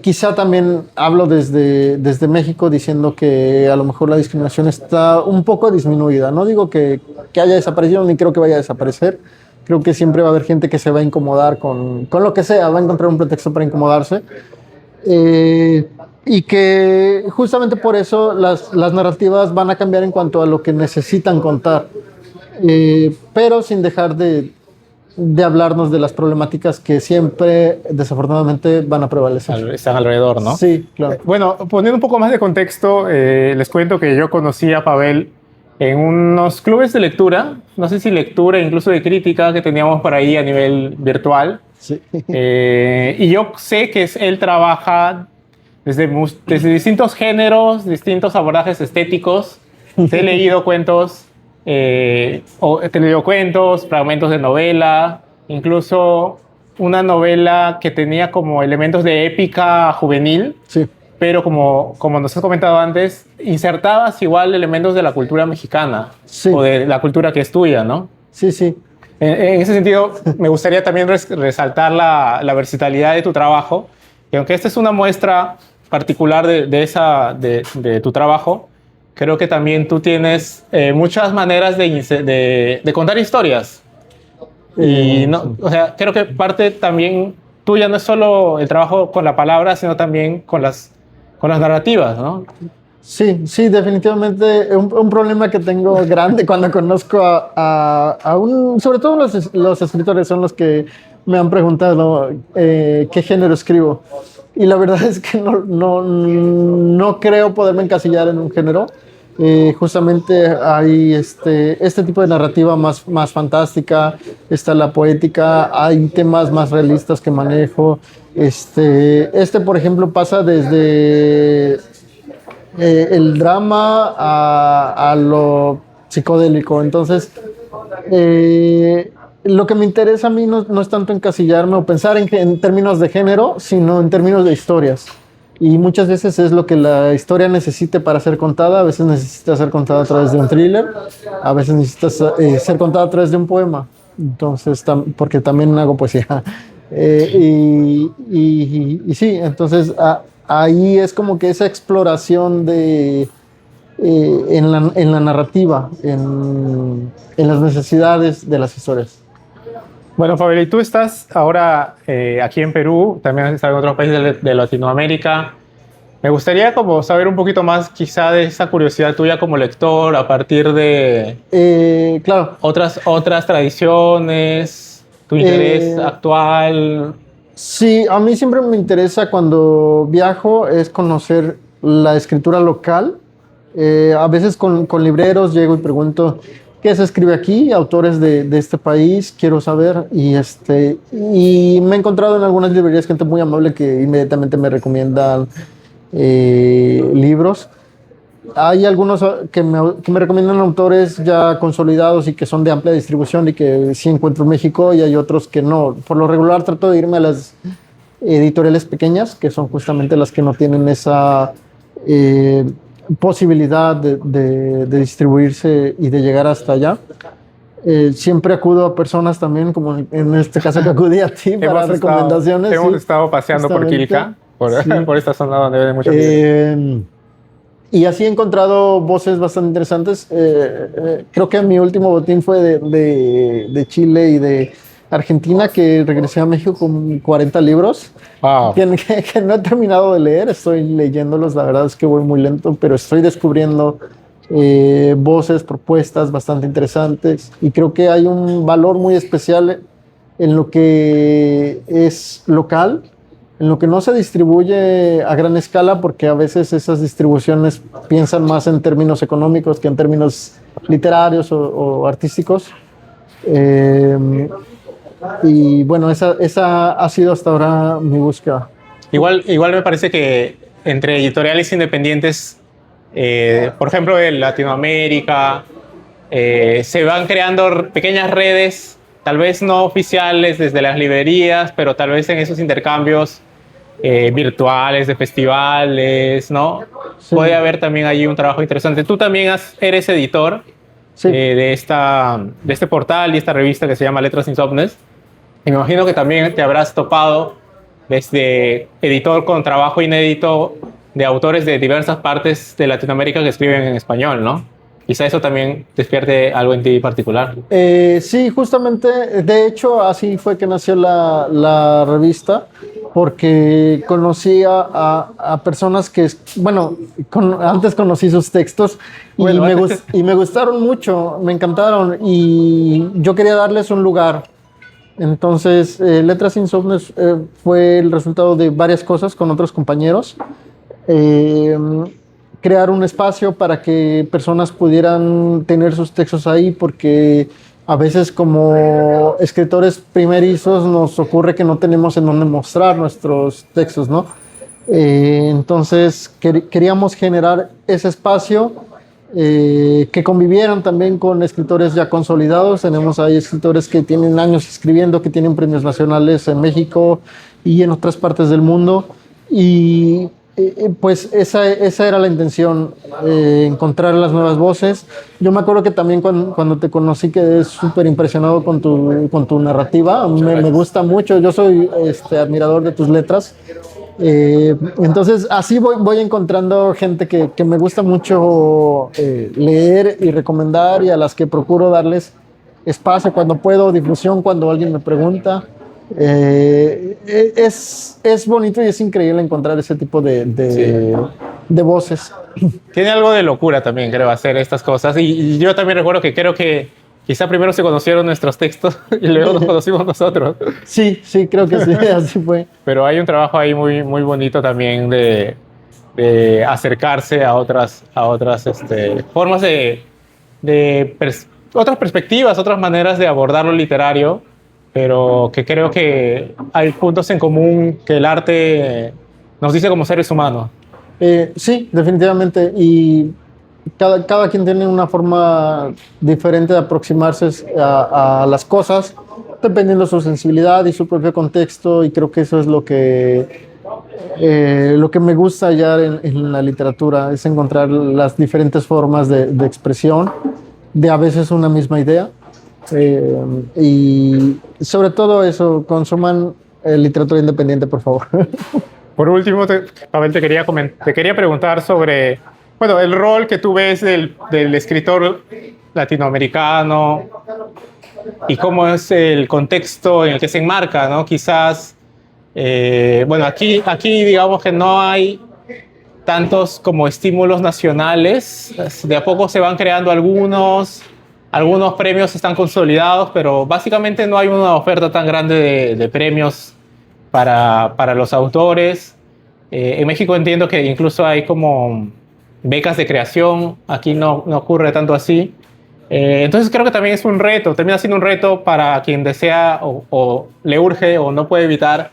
Speaker 2: quizá también hablo desde México diciendo que a lo mejor la discriminación está un poco disminuida. No digo que haya desaparecido, ni creo que vaya a desaparecer. Creo que siempre va a haber gente que se va a incomodar con lo que sea, va a encontrar un pretexto para incomodarse. Y que justamente por eso las narrativas van a cambiar en cuanto a lo que necesitan contar. Pero sin dejar de hablarnos de las problemáticas que siempre, desafortunadamente, van a prevalecer.
Speaker 1: Están alrededor, ¿no?
Speaker 2: Sí, claro.
Speaker 1: Bueno, poniendo un poco más de contexto, les cuento que yo conocí a Pavel en unos clubes de lectura, no sé si lectura, incluso de crítica, que teníamos por ahí a nivel virtual.
Speaker 2: Sí.
Speaker 1: Y yo sé que él trabaja desde distintos géneros, distintos abordajes estéticos. Te he leído cuentos, fragmentos de novela, incluso una novela que tenía como elementos de épica juvenil.
Speaker 2: Sí.
Speaker 1: Pero como nos has comentado antes, insertabas igual elementos de la cultura mexicana,
Speaker 2: sí,
Speaker 1: o de la cultura que es tuya, ¿no?
Speaker 2: Sí, sí.
Speaker 1: En ese sentido, me gustaría también resaltar la versatilidad de tu trabajo, y aunque esta es una muestra particular de tu trabajo, creo que también tú tienes muchas maneras de contar historias. Y no,
Speaker 2: Sí.
Speaker 1: o sea, creo que parte también tuya no es solo el trabajo con la palabra, sino también con las narrativas, ¿no?
Speaker 2: Sí, sí, definitivamente un problema que tengo grande cuando conozco sobre todo los escritores son los que me han preguntado qué género escribo. Y la verdad es que no creo poderme encasillar en un género. Justamente hay este tipo de narrativa más fantástica, está la poética, hay temas más realistas que manejo. Por ejemplo, pasa desde el drama a lo psicodélico. Entonces, lo que me interesa a mí no es tanto encasillarme o pensar en términos de género, sino en términos de historias. Y muchas veces es lo que la historia necesite para ser contada. A veces necesita ser contada a través de un thriller, a veces necesita ser contada a través de un poema. Entonces, porque también hago poesía. Y sí, entonces ahí es como que esa exploración en la narrativa, en las necesidades de las historias.
Speaker 1: Bueno, Pavel, y tú estás ahora aquí en Perú, también has estado en otros países de Latinoamérica. Me gustaría como saber un poquito más quizá de esa curiosidad tuya como lector a partir de
Speaker 2: claro.
Speaker 1: otras tradiciones, tu interés actual.
Speaker 2: Sí, a mí siempre me interesa cuando viajo es conocer la escritura local. A veces con libreros llego y pregunto qué se escribe aquí, autores de este país, quiero saber. Y me he encontrado en algunas librerías gente muy amable que inmediatamente me recomiendan libros. Hay algunos que me recomiendan autores ya consolidados y que son de amplia distribución y que sí encuentro en México, y hay otros que no. Por lo regular trato de irme a las editoriales pequeñas, que son justamente las que no tienen esa posibilidad de distribuirse y de llegar hasta allá. Siempre acudo a personas también, como en este caso que acudí a ti para recomendaciones.
Speaker 1: Hemos estado paseando por Quilca, por esta zona donde ven muchos libros.
Speaker 2: Y así he encontrado voces bastante interesantes. Creo que mi último botín fue de Chile y de Argentina, que regresé a México con 40 libros.
Speaker 1: Wow.
Speaker 2: Que no he terminado de leer, estoy leyéndolos, la verdad es que voy muy lento, pero estoy descubriendo voces, propuestas bastante interesantes, y creo que hay un valor muy especial en lo que es local, en lo que no se distribuye a gran escala, porque a veces esas distribuciones piensan más en términos económicos que en términos literarios o artísticos. Y bueno, esa ha sido hasta ahora mi búsqueda.
Speaker 1: Igual me parece que entre editoriales independientes por ejemplo, en Latinoamérica, se van creando pequeñas redes, tal vez no oficiales desde las librerías, pero tal vez en esos intercambios virtuales de festivales, ¿no?
Speaker 2: Sí,
Speaker 1: Puede haber también allí un trabajo interesante. Tú también eres editor
Speaker 2: sí.
Speaker 1: de este portal y esta revista que se llama Letras Insomnes. Y me imagino que también te habrás topado desde editor con trabajo inédito de autores de diversas partes de Latinoamérica que escriben en español, ¿no? Quizá eso también despierte algo en ti particular.
Speaker 2: Sí, justamente, de hecho, así fue que nació la revista, porque conocí a personas que, bueno, antes conocí sus textos y,
Speaker 1: Bueno,
Speaker 2: y me gustaron mucho, me encantaron y yo quería darles un lugar. Entonces, Letras Insomnes fue el resultado de varias cosas con otros compañeros. Eh, Crear un espacio para que personas pudieran tener sus textos ahí, porque a veces como escritores primerizos nos ocurre que no tenemos en dónde mostrar nuestros textos, ¿no? Entonces queríamos generar ese espacio, que convivieran también con escritores ya consolidados. Tenemos ahí escritores que tienen años escribiendo, que tienen premios nacionales en México y en otras partes del mundo. Y pues esa era la intención, encontrar las nuevas voces. Yo me acuerdo que también cuando te conocí quedé súper impresionado con tu narrativa. Me gusta mucho, yo soy admirador de tus letras. Entonces así voy encontrando gente que me gusta mucho leer y recomendar, y a las que procuro darles espacio cuando puedo, difusión cuando alguien me pregunta. Es bonito y es increíble encontrar ese tipo de voces.
Speaker 1: Tiene algo de locura también, creo, hacer estas cosas. Y yo también recuerdo que creo que quizá primero se conocieron nuestros textos y luego nos conocimos nosotros.
Speaker 2: Sí, sí, creo que sí, así fue.
Speaker 1: Pero hay un trabajo ahí muy, muy bonito también de acercarse a otras formas otras perspectivas, otras maneras de abordar lo literario, pero que creo que hay puntos en común que el arte nos dice como seres humanos.
Speaker 2: Sí, definitivamente. Y cada quien tiene una forma diferente de aproximarse a las cosas, dependiendo de su sensibilidad y su propio contexto. Y creo que eso es lo que me gusta hallar en la literatura, es encontrar las diferentes formas de expresión de a veces una misma idea. Y sobre todo eso, consuman literatura independiente, por favor.
Speaker 1: Por último, Pavel, te quería preguntar sobre, bueno, el rol que tú ves del escritor latinoamericano y cómo es el contexto en el que se enmarca, ¿no? Quizás, bueno, aquí digamos que no hay tantos como estímulos nacionales. De a poco se van creando algunos premios están consolidados, pero básicamente no hay una oferta tan grande de premios para los autores. En México entiendo que incluso hay como becas de creación, aquí no ocurre tanto así. Entonces creo que también es un reto, termina siendo un reto para quien desea o le urge o no puede evitar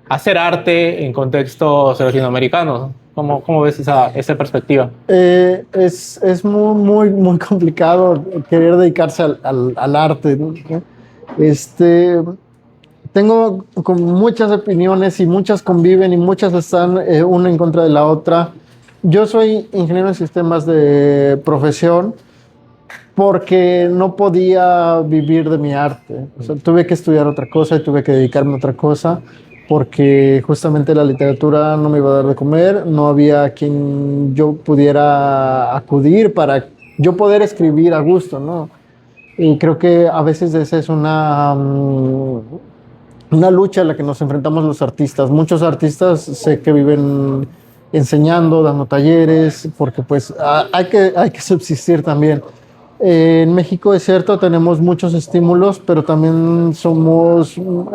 Speaker 1: hacer arte en contextos latinoamericanos. ¿Cómo ves esa perspectiva?
Speaker 2: Es muy, muy, muy complicado querer dedicarse al arte, ¿no? Tengo como muchas opiniones y muchas conviven y muchas están una en contra de la otra. Yo soy ingeniero en sistemas de profesión porque no podía vivir de mi arte. O sea, tuve que estudiar otra cosa y tuve que dedicarme a otra cosa, porque justamente la literatura no me iba a dar de comer, no había a quien yo pudiera acudir para yo poder escribir a gusto, ¿no? Y creo que a veces esa es una lucha a la que nos enfrentamos los artistas. Muchos artistas sé que viven enseñando, dando talleres, porque pues hay que subsistir también. En México es cierto, tenemos muchos estímulos, pero también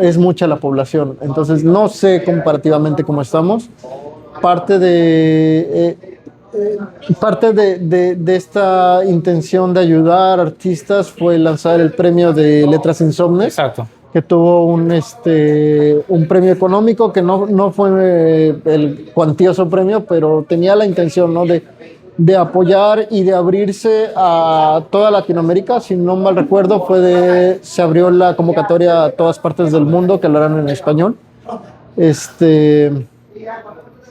Speaker 2: es mucha la población. Entonces no sé comparativamente cómo estamos. Parte de esta intención de ayudar artistas fue lanzar el premio de Letras Insomnes.
Speaker 1: Exacto.
Speaker 2: Que tuvo un premio económico que no fue el cuantioso premio, pero tenía la intención, ¿no?, de apoyar y de abrirse a toda Latinoamérica. Si no mal recuerdo, se abrió la convocatoria a todas partes del mundo que hablaran en español.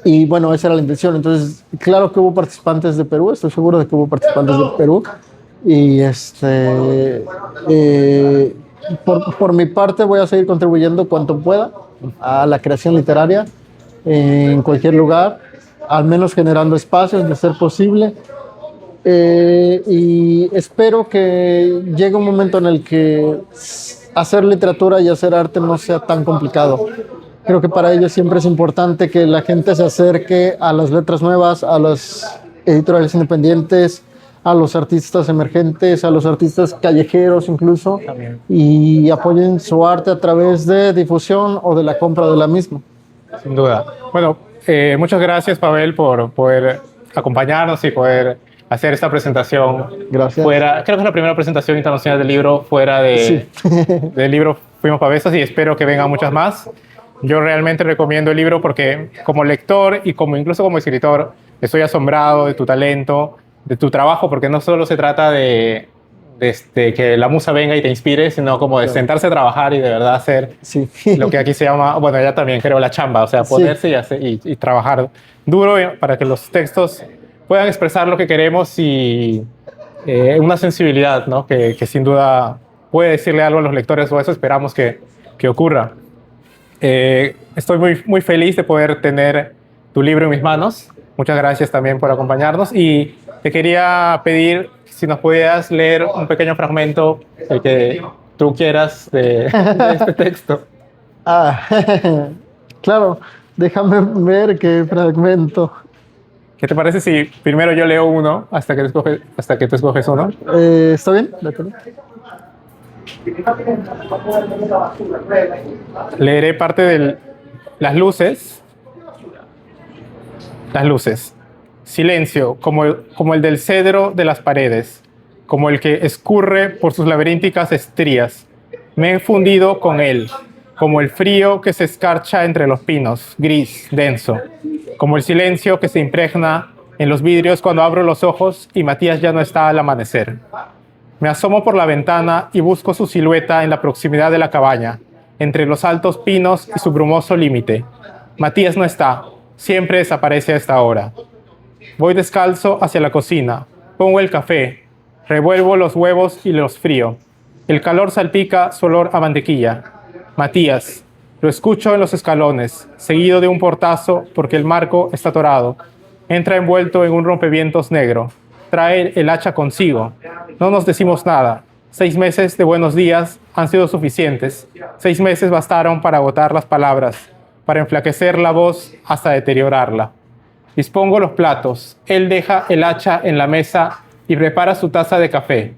Speaker 2: Y bueno, esa era la intención. Entonces, claro que hubo participantes de Perú, estoy seguro de que hubo participantes de Perú. Y por mi parte voy a seguir contribuyendo cuanto pueda a la creación literaria en cualquier lugar, al menos generando espacios de ser posible. Y espero que llegue un momento en el que hacer literatura y hacer arte no sea tan complicado. Creo que para ello siempre es importante que la gente se acerque a las letras nuevas, a las editoriales independientes, a los artistas emergentes, a los artistas callejeros incluso, y apoyen su arte a través de difusión o de la compra de la misma.
Speaker 1: Sin duda. Bueno, muchas gracias, Pavel, por poder acompañarnos y poder hacer esta presentación.
Speaker 2: Gracias.
Speaker 1: Creo que es la primera presentación internacional del libro fuera del libro Fuimos Pavesas, y espero que vengan muchas más. Yo realmente recomiendo el libro porque como lector y incluso como escritor estoy asombrado de tu talento, de tu trabajo, porque no solo se trata de que la musa venga y te inspire, sino como de sentarse a trabajar y de verdad hacer lo que aquí se llama, bueno, ya también creo la chamba, o sea, ponerse y trabajar duro para que los textos puedan expresar lo que queremos y una sensibilidad, ¿no? que sin duda puede decirle algo a los lectores, o eso esperamos que ocurra. Estoy muy feliz de poder tener tu libro en mis manos. Muchas gracias también por acompañarnos, y te quería pedir si nos pudieras leer un pequeño fragmento, el que tú quieras, de este texto.
Speaker 2: Claro, déjame ver qué fragmento.
Speaker 1: ¿Qué te parece si primero yo leo uno hasta que tú escoges uno?
Speaker 2: ¿Está bien? De acuerdo.
Speaker 1: Leeré parte de las luces. Las luces. Silencio, como el del cedro de las paredes, como el que escurre por sus laberínticas estrías. Me he fundido con él, como el frío que se escarcha entre los pinos, gris, denso, como el silencio que se impregna en los vidrios cuando abro los ojos y Matías ya no está al amanecer. Me asomo por la ventana y busco su silueta en la proximidad de la cabaña, entre los altos pinos y su brumoso límite. Matías no está, siempre desaparece a esta hora. Voy descalzo hacia la cocina, pongo el café, revuelvo los huevos y los frío. El calor salpica su olor a mantequilla. Matías, lo escucho en los escalones, seguido de un portazo porque el marco está atorado. Entra envuelto en un rompevientos negro. Trae el hacha consigo. No nos decimos nada. 6 meses de buenos días han sido suficientes. 6 meses bastaron para agotar las palabras, para enflaquecer la voz hasta deteriorarla. Dispongo los platos. Él deja el hacha en la mesa y prepara su taza de café.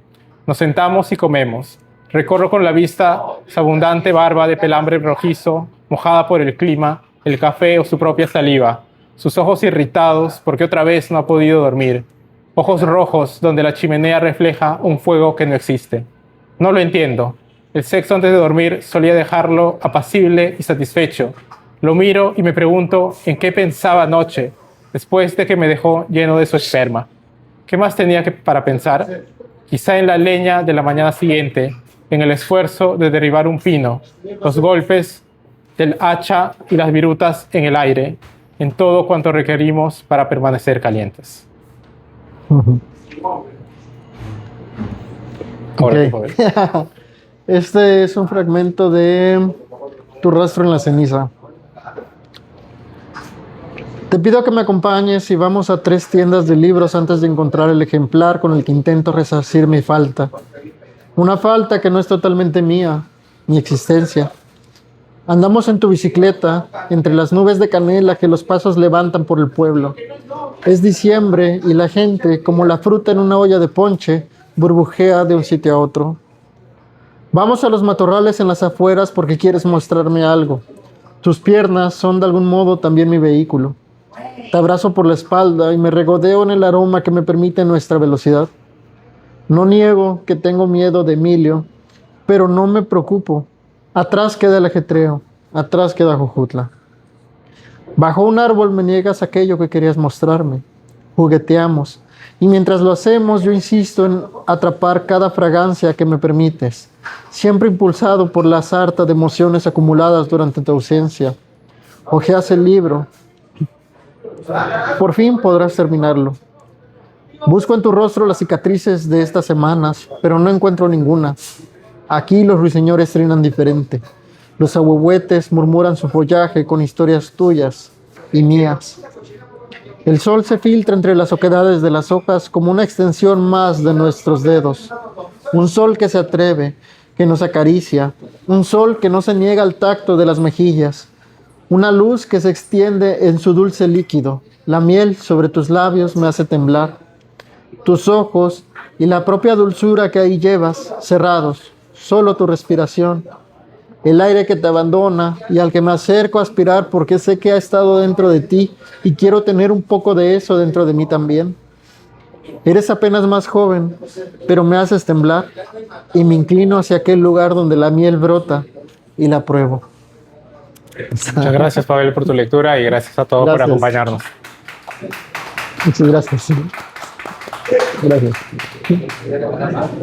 Speaker 1: Nos sentamos y comemos. Recorro con la vista su abundante barba de pelambre rojizo, mojada por el clima, el café o su propia saliva. Sus ojos irritados porque otra vez no ha podido dormir. Ojos rojos donde la chimenea refleja un fuego que no existe. No lo entiendo. El sexo antes de dormir solía dejarlo apacible y satisfecho. Lo miro y me pregunto en qué pensaba anoche, después de que me dejó lleno de su esperma. ¿Qué más tenía para pensar? Quizá en la leña de la mañana siguiente, en el esfuerzo de derribar un pino, los golpes del hacha y las virutas en el aire, en todo cuanto requerimos para permanecer calientes.
Speaker 2: Okay. Este es un fragmento de Tu rastro en la ceniza. Te pido que me acompañes y vamos a 3 tiendas de libros antes de encontrar el ejemplar con el que intento resarcir mi falta. Una falta que no es totalmente mía, mi existencia. Andamos en tu bicicleta, entre las nubes de canela que los pasos levantan por el pueblo. Es diciembre y la gente, como la fruta en una olla de ponche, burbujea de un sitio a otro. Vamos a los matorrales en las afueras porque quieres mostrarme algo. Tus piernas son de algún modo también mi vehículo. Te abrazo por la espalda y me regodeo en el aroma que me permite nuestra velocidad. No niego que tengo miedo de Emilio, pero no me preocupo. Atrás queda el ajetreo, atrás queda Jojutla. Bajo un árbol me niegas aquello que querías mostrarme. jugueteamos. Y mientras lo hacemos, yo insisto en atrapar cada fragancia que me permites, siempre impulsado por la sarta de emociones acumuladas durante tu ausencia. Hojeas el libro. Por fin podrás terminarlo. Busco en tu rostro las cicatrices de estas semanas, pero no encuentro ninguna. Aquí los ruiseñores trinan diferente. Los ahuehuetes murmuran su follaje con historias tuyas y mías. El sol se filtra entre las oquedades de las hojas como una extensión más de nuestros dedos. Un sol que se atreve, que nos acaricia. Un sol que no se niega al tacto de las mejillas. Una luz que se extiende en su dulce líquido. La miel sobre tus labios me hace temblar. Tus ojos y la propia dulzura que ahí llevas, cerrados. Solo tu respiración. El aire que te abandona y al que me acerco a aspirar porque sé que ha estado dentro de ti y quiero tener un poco de eso dentro de mí también. Eres apenas más joven, pero me haces temblar y me inclino hacia aquel lugar donde la miel brota y la pruebo.
Speaker 1: Muchas gracias, Pavel, por tu lectura y gracias a todos por acompañarnos.
Speaker 2: Muchas gracias. Gracias.